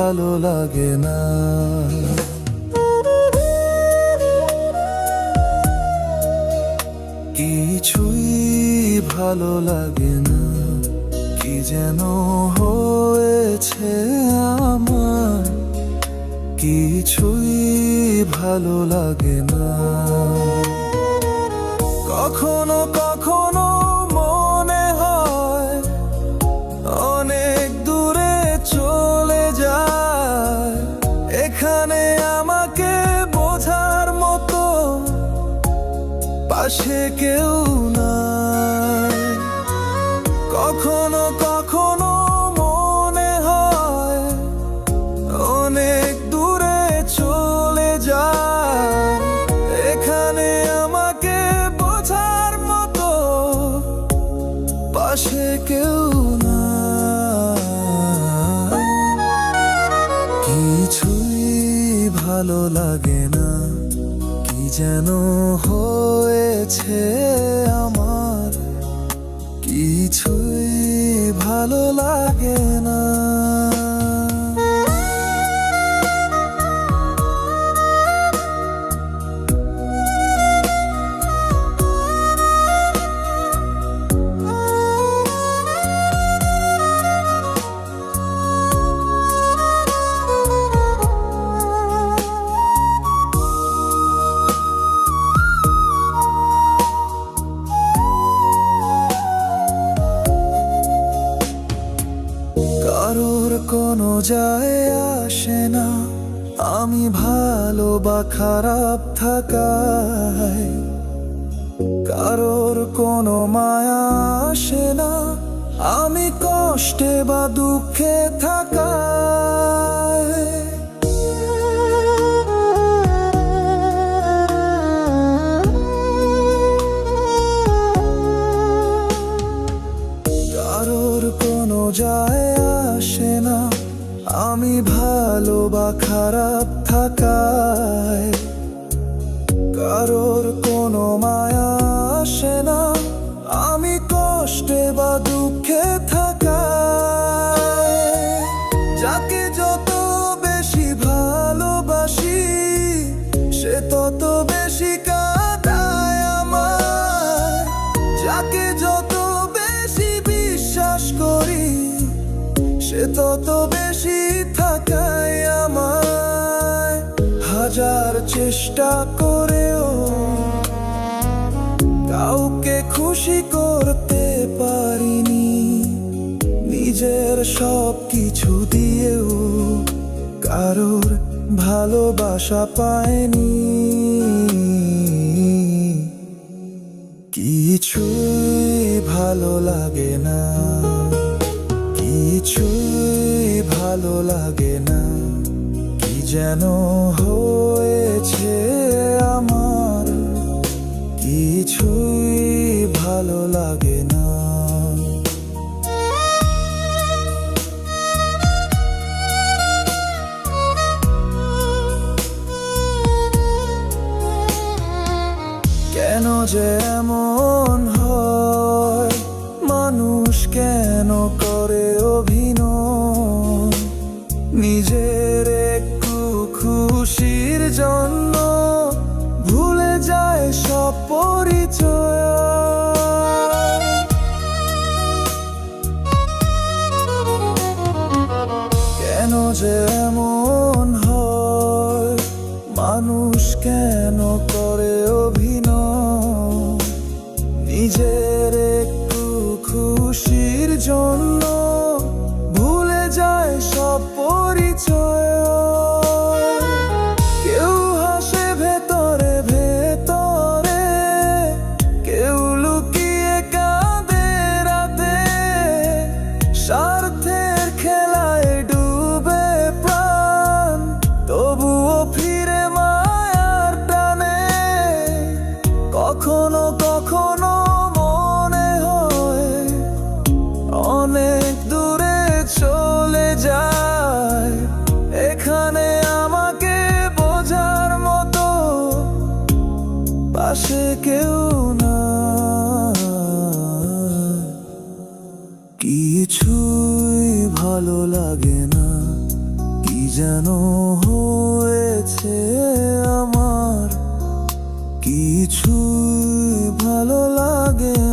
ভালো লাগে না। কিছুই ভালো লাগে না, কি যেন হয়েছে আমার, কিছুই ভালো লাগে না। কখনো কখনো মনে হয় অনেক দূরে চলে যায়, এখানে আমাকে বোঝার মতো পাশে কেউ নাই। কখনো কখনো মনে হয় অনেক দূরে চলে যায়, এখানে আমাকে বোঝার মতো পাশে কেউ নাই। কিছুই ভালো লাগে না, কি যেন হয়েছে আমার, কিছুই ভালো লাগে না। কারোর কোনো যায় আসে না আমি ভালো বা খারাপ থাকায়, কারোর কোনো মায়া আসে না আমি কষ্টে বা দুঃখে থাকায়। কারোর কোনো যায় আসে না আমি ভালো বা খারাপ থাকায়, কারোর কোনো মায়া আসে না আমি কষ্টে বা দুঃখে থাকায়। যাকে যত বেশি ভালোবাসি সে তত বেশি কাঁদায় আমার, যাকে যত বেশি বিশ্বাস করি সে তত বেশি থাকায় আমায়। হাজার চেষ্টা করেও কাউকে খুশি করতে পারিনি, নিজের সব কিছু দিয়েও কারোর ভালোবাসা পাইনি। কিছুই ভালো লাগে না, কিছুই ভালো লাগে না, কি যেন হয়েছে আমার, কিছুই ভালো লাগে না। কেন যে এমন হয়, মানুষ কেন করে অভিনয়, নিজের একটু খুশির জন্য ভুলে যায় সব পরিচয়। কেন যে এমন হয়, মানুষ কেন করে অভিনয়, নিজের একটু খুশির জন্য ভুলে যায় সব পরিচয়। কেউ হাসে ভেতরে ভেতরে, কেউ লুকিয়ে কাঁদে রাতে, স্বার্থের খেলায় ডুবে প্রাণ তবুও ফিরে মায়ার টানে। কখনো কখনো মনে হয় অনেক দূরে চলে যায়, এখানে আমাকে বোঝার মতো পাশে কেউ না। কিছুই ভালো লাগে না, কি যেন হয়েছে আমার, কিছুই ভালো লাগে